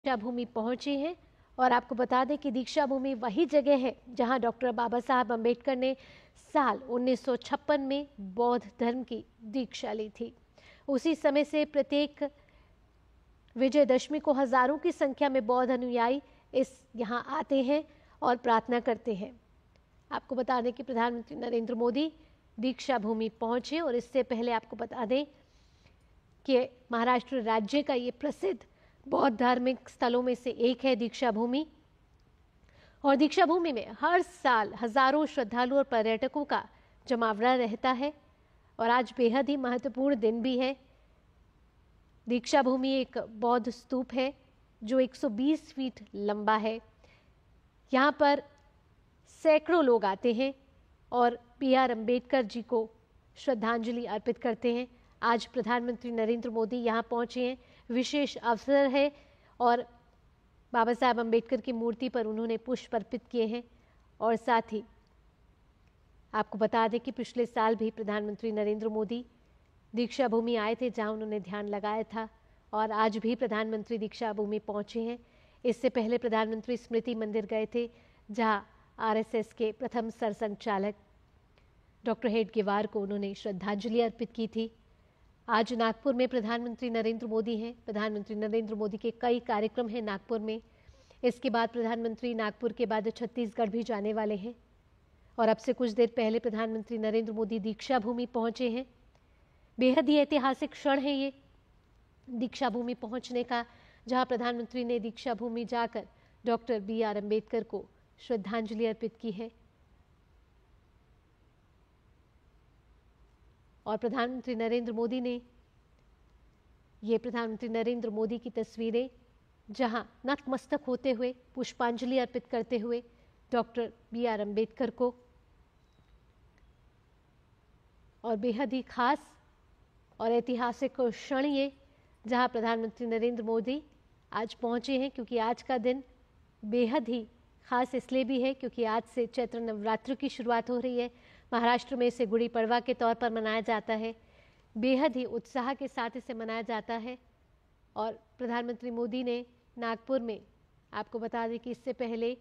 दीक्षा भूमि पहुंचे हैं और आपको बता दें कि दीक्षा भूमि वही जगह है जहां डॉक्टर बाबा साहब अम्बेडकर ने साल 1956 में बौद्ध धर्म की दीक्षा ली थी। उसी समय से प्रत्येक विजयदशमी को हजारों की संख्या में बौद्ध अनुयायी यहां आते हैं और प्रार्थना करते हैं। आपको बता दें कि प्रधानमंत्री नरेंद्र मोदी दीक्षा भूमि पहुंचे और इससे पहले आपको बता दें कि महाराष्ट्र राज्य का ये प्रसिद्ध बौद्ध धार्मिक स्थलों में से एक है दीक्षा भूमि। और दीक्षा भूमि में हर साल हजारों श्रद्धालु और पर्यटकों का जमावड़ा रहता है और आज बेहद ही महत्वपूर्ण दिन भी है। दीक्षा भूमि एक बौद्ध स्तूप है जो 120 फीट लंबा है। यहाँ पर सैकड़ों लोग आते हैं और बी.आर. अम्बेडकर जी को श्रद्धांजलि अर्पित करते हैं। आज प्रधानमंत्री नरेंद्र मोदी यहाँ पहुँचे हैं, विशेष अवसर है और बाबा साहब अम्बेडकर की मूर्ति पर उन्होंने पुष्प अर्पित किए हैं। और साथ ही आपको बता दें कि पिछले साल भी प्रधानमंत्री नरेंद्र मोदी दीक्षा भूमि आए थे जहां उन्होंने ध्यान लगाया था और आज भी प्रधानमंत्री दीक्षा भूमि पहुंचे हैं। इससे पहले प्रधानमंत्री स्मृति मंदिर गए थे जहां आरएसएस के प्रथम सरसंघचालक डॉक्टर हेडगेवार को उन्होंने श्रद्धांजलि अर्पित की थी। आज नागपुर में प्रधानमंत्री नरेंद्र मोदी हैं। प्रधानमंत्री नरेंद्र मोदी के कई कार्यक्रम हैं नागपुर में। इसके बाद प्रधानमंत्री नागपुर के बाद छत्तीसगढ़ भी जाने वाले हैं और अब से कुछ देर पहले प्रधानमंत्री नरेंद्र मोदी दीक्षा भूमि पहुंचे हैं। बेहद ही ऐतिहासिक क्षण है ये दीक्षा भूमि पहुंचने का, जहां प्रधानमंत्री ने दीक्षा भूमि जाकर डॉक्टर बी.आर. अम्बेडकर को श्रद्धांजलि अर्पित की है। और प्रधानमंत्री नरेंद्र मोदी की तस्वीरें जहां नतमस्तक होते हुए पुष्पांजलि अर्पित करते हुए डॉक्टर बी.आर. अम्बेडकर को, और बेहद ही खास और ऐतिहासिक क्षण ये जहां प्रधानमंत्री नरेंद्र मोदी आज पहुंचे हैं, क्योंकि आज का दिन बेहद ही खास इसलिए भी है क्योंकि आज से चैत्र नवरात्र की शुरुआत हो रही है। महाराष्ट्र में इसे गुड़ी पड़वा के तौर पर मनाया जाता है। बेहद ही उत्साह के साथ इसे मनाया जाता है। और प्रधानमंत्री मोदी ने नागपुर में आपको बता दें कि इससे पहले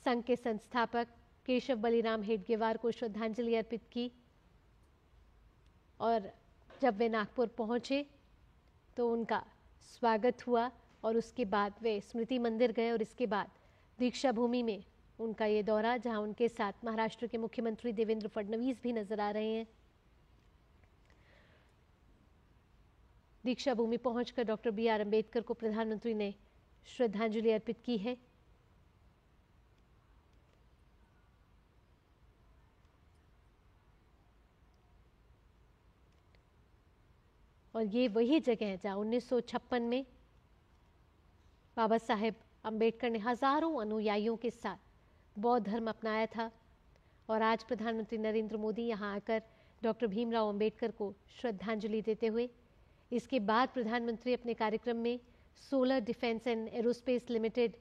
संघ के संस्थापक केशव बलिराम हेडगेवार को श्रद्धांजलि अर्पित की और जब वे नागपुर पहुंचे तो उनका स्वागत हुआ और उसके बाद वे स्मृति मंदिर गए और इसके बाद दीक्षा भूमि में उनका ये दौरा, जहां उनके साथ महाराष्ट्र के मुख्यमंत्री देवेंद्र फडणवीस भी नजर आ रहे हैं। दीक्षा भूमि पहुंचकर डॉक्टर बी.आर. अम्बेडकर को प्रधानमंत्री ने श्रद्धांजलि अर्पित की है। और ये वही जगह है जहां 1956 में बाबा साहेब अम्बेडकर ने हजारों अनुयायियों के साथ बौद्ध धर्म अपनाया था। और आज प्रधानमंत्री नरेंद्र मोदी यहां आकर डॉक्टर भीमराव अम्बेडकर को श्रद्धांजलि देते हुए इसके बाद प्रधानमंत्री अपने कार्यक्रम में solar defence and aerospace limited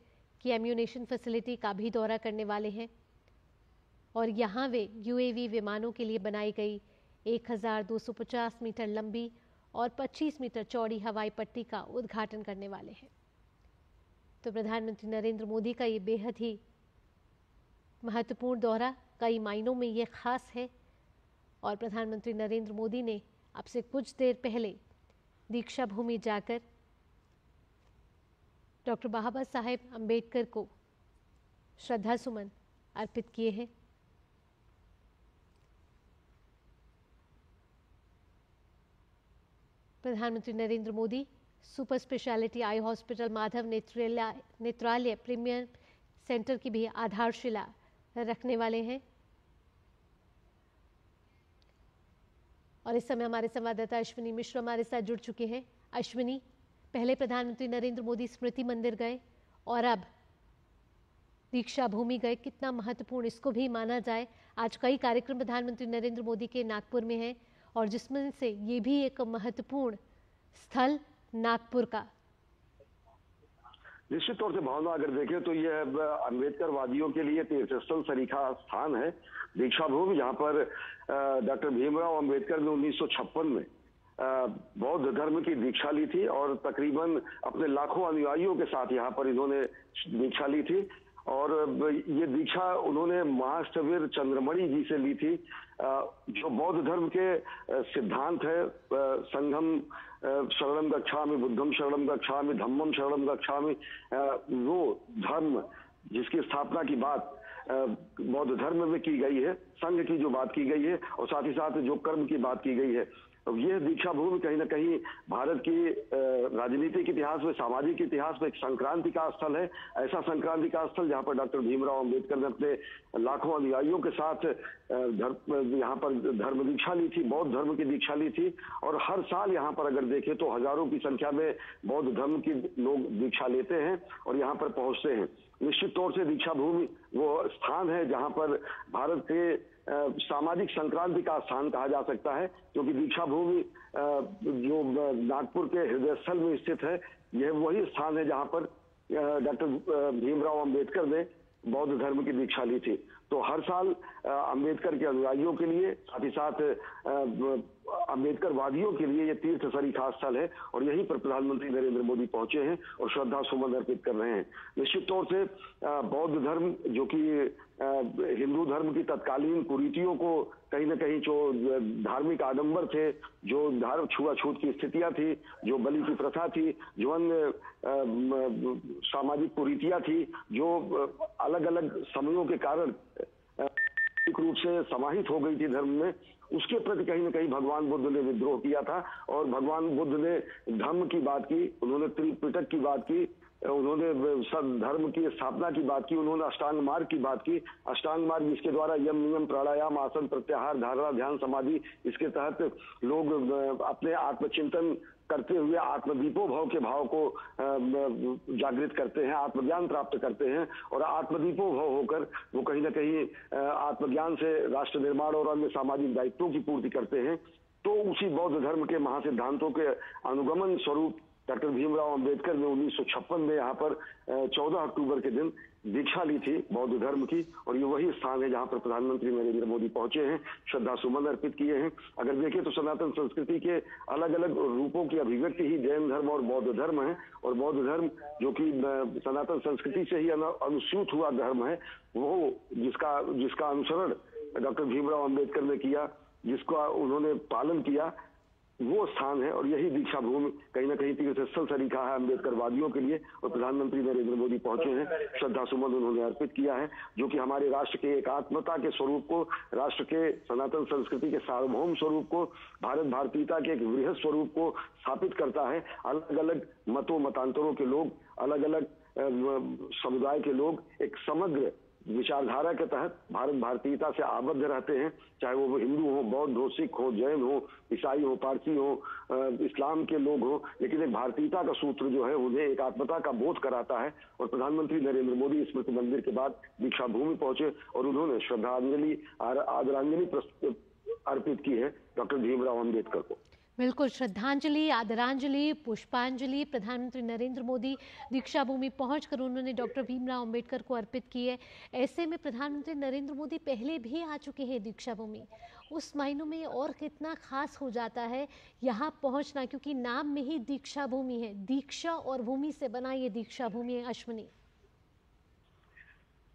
की एम्यूनेशन फैसिलिटी का भी दौरा करने वाले हैं। और यहाँ वे यूएवी विमानों के लिए बनाई गई 1250 मीटर लंबी और 25 मीटर चौड़ी हवाई पट्टी का उद्घाटन करने वाले हैं। तो प्रधानमंत्री नरेंद्र मोदी का ये बेहद ही महत्वपूर्ण दौरा कई मायनों में ये खास है। और प्रधानमंत्री नरेंद्र मोदी ने अब से कुछ देर पहले दीक्षा भूमि जाकर डॉक्टर बाबा साहेब अम्बेडकर को श्रद्धा सुमन अर्पित किए हैं। प्रधानमंत्री Narendra Modi super speciality eye hospital Madhav Netralaya premier centre की भी आधारशिला रखने वाले हैं। और इस समय हमारे संवाददाता अश्विनी मिश्र हमारे साथ जुड़ चुके हैं। अश्विनी, पहले प्रधानमंत्री नरेंद्र मोदी स्मृति मंदिर गए और अब दीक्षा भूमि गए, कितना महत्वपूर्ण इसको भी माना जाए। आज कई कार्यक्रम प्रधानमंत्री नरेंद्र मोदी के नागपुर में हैं और जिसमें से ये भी एक महत्वपूर्ण स्थल नागपुर का। निश्चित तौर से भावना अगर देखें तो यह अम्बेडकर वादियों के लिए तीर्थस्थल सरीखा स्थान है दीक्षा भूमि, जहां पर डॉक्टर भीमराव अम्बेडकर ने 1956 में बौद्ध धर्म की दीक्षा ली थी और तकरीबन अपने लाखों अनुयायियों के साथ यहाँ पर इन्होंने दीक्षा ली थी। और ये दीक्षा उन्होंने महास्थविर चंद्रमणि जी से ली थी, जो बौद्ध धर्म के सिद्धांत है, संघम शरणम गच्छामि, बुद्धम शरणम गच्छामि, धम्मम शरणम गच्छामि। वो धर्म जिसकी स्थापना की बात बौद्ध धर्म में की गई है, संघ की जो बात की गई है, और साथ ही साथ जो कर्म की बात की गई है, यह दीक्षा भूमि कहीं ना कहीं भारत की राजनीतिक इतिहास में, सामाजिक इतिहास में एक संक्रांति का स्थल है। ऐसा संक्रांति का स्थल जहां पर डॉक्टर भीमराव अंबेडकर ने अपने लाखों अनुयायियों के साथ यहाँ पर धर्म दीक्षा ली थी, बौद्ध धर्म की दीक्षा ली थी। और हर साल यहाँ पर अगर देखें तो हजारों की संख्या में बौद्ध धर्म की लोग दीक्षा लेते हैं और यहाँ पर पहुंचते हैं। निश्चित तौर से दीक्षा भूमि वो स्थान है जहां पर भारत के सामाजिक संक्रांति का स्थान कहा जा सकता है, क्योंकि दीक्षा भूमि जो नागपुर के हृदय स्थल में स्थित है, यह वही स्थान है जहां पर डॉक्टर भीमराव अंबेडकर ने बौद्ध धर्म की दीक्षा ली थी। तो हर साल अंबेडकर के अनुयायियों के लिए, साथ ही साथ अंबेडकर वादियों के लिए ये तीर्थ सरीखा स्थल है और यहीं पर प्रधानमंत्री नरेंद्र मोदी पहुंचे हैं और श्रद्धा सुमन अर्पित कर रहे हैं। निश्चित तौर से बौद्ध धर्म जो कि हिंदू धर्म की तत्कालीन कुरीतियों को कहीं ना कहीं, जो धार्मिक आडंबर थे, जो छुआछूत की स्थितियां थी, जो बलि की प्रथा थी, जो अन्य सामाजिक कुरीतियां थी, जो अलग अलग समयों के कारण रूप से समाहित हो गई थी धर्म में, उसके प्रति कहीं ना कहीं भगवान बुद्ध ने विद्रोह किया था। और भगवान बुद्ध ने धर्म की बात की, उन्होंने त्रिपिटक की बात की, उन्होंने सब धर्म की स्थापना की बात की, उन्होंने अष्टांग मार्ग की बात की। अष्टांग मार्ग जिसके द्वारा यम, नियम, प्राणायाम, आसन, प्रत्याहार, धारणा, ध्यान, समाधि, इसके तहत लोग अपने आत्मचिंतन करते हुए आत्मदीपोभव के भाव को जागृत करते हैं, आत्मज्ञान प्राप्त करते हैं और आत्मदीपोभव होकर वो कहीं ना कहीं आत्मज्ञान से राष्ट्र निर्माण और अन्य सामाजिक दायित्वों की पूर्ति करते हैं। तो उसी बौद्ध धर्म के महासिद्धांतों के अनुगमन स्वरूप डॉक्टर भीमराव अंबेडकर ने 1956 में यहाँ पर 14 अक्टूबर के दिन दीक्षा ली थी बौद्ध धर्म की, और ये वही स्थान है जहाँ पर प्रधानमंत्री नरेंद्र मोदी पहुंचे हैं, श्रद्धा सुमन अर्पित किए हैं। अगर देखें तो सनातन संस्कृति के अलग अलग रूपों की अभिव्यक्ति ही जैन धर्म और बौद्ध धर्म है, और बौद्ध धर्म जो कि सनातन संस्कृति से ही अनुस्यूत हुआ धर्म है, वो जिसका अनुसरण डॉक्टर भीमराव अंबेडकर ने किया, जिसका उन्होंने पालन किया, वो स्थान है। और यही दीक्षा भूमि कहीं ना कहीं तीर्थ स्थल सरीखा है अम्बेडकर वादियों के लिए, और प्रधानमंत्री नरेंद्र मोदी पहुंचे हैं, श्रद्धा सुमन उन्होंने अर्पित किया है, जो कि हमारे राष्ट्र के एकात्मता के स्वरूप को, राष्ट्र के सनातन संस्कृति के सार्वभौम स्वरूप को, भारत भारतीयता के एक वृहद स्वरूप को स्थापित करता है। अलग अलग मतों मतांतरों के लोग, अलग अलग समुदाय के लोग एक समग्र विचारधारा के तहत भारत भारतीयता से आबद्ध रहते हैं, चाहे वो हिंदू हो, बौद्ध हो, सिख हो, जैन हो, ईसाई हो, पारसी हो, इस्लाम के लोग हो, लेकिन एक भारतीयता का सूत्र जो है उन्हें एक आत्मता का बोध कराता है। और प्रधानमंत्री नरेंद्र मोदी स्मृति मंदिर के बाद दीक्षा भूमि पहुंचे और उन्होंने श्रद्धांजलि आदरांजलि अर्पित की है डॉक्टर भीमराव अंबेडकर को। बिल्कुल, श्रद्धांजलि, आदरांजलि, पुष्पांजलि प्रधानमंत्री नरेंद्र मोदी दीक्षा भूमि पहुंचकर उन्होंने डॉक्टर भीमराव अंबेडकर को अर्पित की है। ऐसे में प्रधानमंत्री नरेंद्र मोदी पहले भी आ चुके हैं दीक्षा भूमि, उस मायनों में और कितना खास हो जाता है यहाँ पहुंचना, क्योंकि नाम में ही दीक्षा भूमि है, दीक्षा और भूमि से बना ये दीक्षा भूमि है। अश्विनी,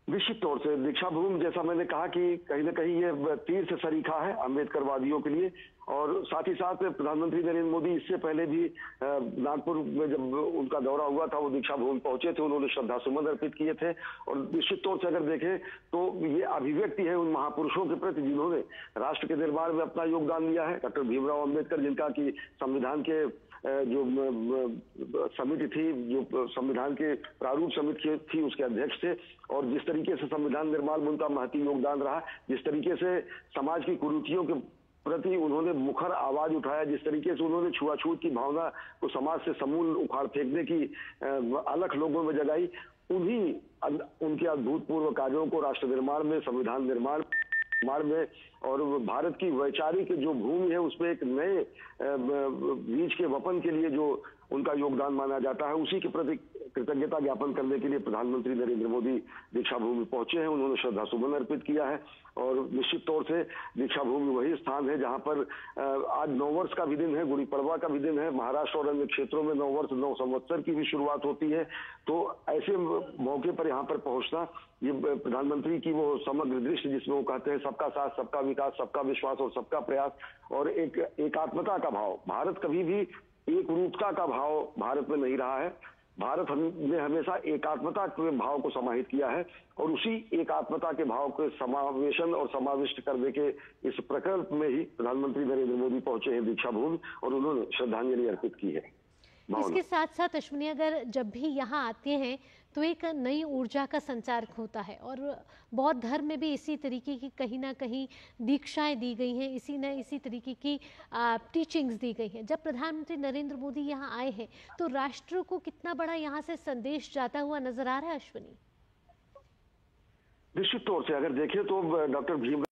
निश्चित तौर से दीक्षा भूमि, जैसा मैंने कहा कि कहीं ना कहीं ये तीर्थ सरीखा है अम्बेडकर वादियों के लिए, और साथ ही साथ प्रधानमंत्री नरेंद्र मोदी इससे पहले भी नागपुर में जब उनका दौरा हुआ था वो दीक्षा भूमि पहुंचे थे, उन्होंने श्रद्धा सुमन अर्पित किए थे। और निश्चित तौर से अगर देखें तो ये अभिव्यक्ति है उन महापुरुषों के प्रति जिन्होंने राष्ट्र के निर्माण में अपना योगदान दिया है। डॉक्टर भीमराव अंबेडकर, जिनका कि संविधान के जो समिति थी, जो संविधान के प्रारूप समिति थी, उसके अध्यक्ष थे, और जिस तरीके से संविधान निर्माण में उनका महती योगदान रहा, जिस तरीके से समाज की कुरीतियों के प्रति उन्होंने मुखर आवाज उठाया, जिस तरीके से उन्होंने छुआछूत की भावना को समाज से समूल उखाड़ फेंकने की अलख लोगों में जगाई, उनके अभूतपूर्व कार्यों को राष्ट्र निर्माण में, संविधान निर्माण में और भारत की वैचारिक जो भूमि है उसमें एक नए बीज के वपन के लिए जो उनका योगदान माना जाता है। उसी के प्रति कृतज्ञता ज्ञापन करने के लिए प्रधानमंत्री नरेंद्र मोदी दीक्षा भूमि पहुंचे हैं। उन्होंने श्रद्धा सुमन अर्पित किया है और निश्चित तौर से दीक्षा भूमि वही स्थान है जहां पर आज नववर्ष का भी दिन है, गुड़ी पड़वा का भी दिन है। महाराष्ट्र और अन्य क्षेत्रों में नववर्ष, नव संवत्सर की भी शुरुआत होती है। तो ऐसे मौके पर यहाँ पर पहुंचना, ये प्रधानमंत्री की वो समग्र दृष्टि जिसमें वो कहते हैं सबका साथ, सबका विकास, सबका विश्वास और सबका प्रयास और एक एकात्मता का भाव। भारत कभी भी एक रूपता का भाव भारत में नहीं रहा है। भारत ने हमेशा एकात्मता के भाव को समाहित किया है और उसी एकात्मता के भाव के समावेशन और समाविष्ट करने के इस प्रकल्प में ही प्रधानमंत्री नरेंद्र मोदी पहुंचे हैं दीक्षा भूमि और उन्होंने श्रद्धांजलि अर्पित की है। इसके साथ साथ अश्विनी, अगर जब भी यहाँ आते हैं तो एक नई ऊर्जा का संचार होता है और बौद्ध धर्म में भी इसी तरीके की कहीं ना कहीं दीक्षाएं दी गई हैं, इसी तरीके की टीचिंग्स दी गई हैं। जब प्रधानमंत्री नरेंद्र मोदी यहाँ आए हैं तो राष्ट्र को कितना बड़ा यहाँ से संदेश जाता हुआ नजर आ रहा है अश्विनी? निश्चित तौर से अगर देखें तो डॉक्टर भीम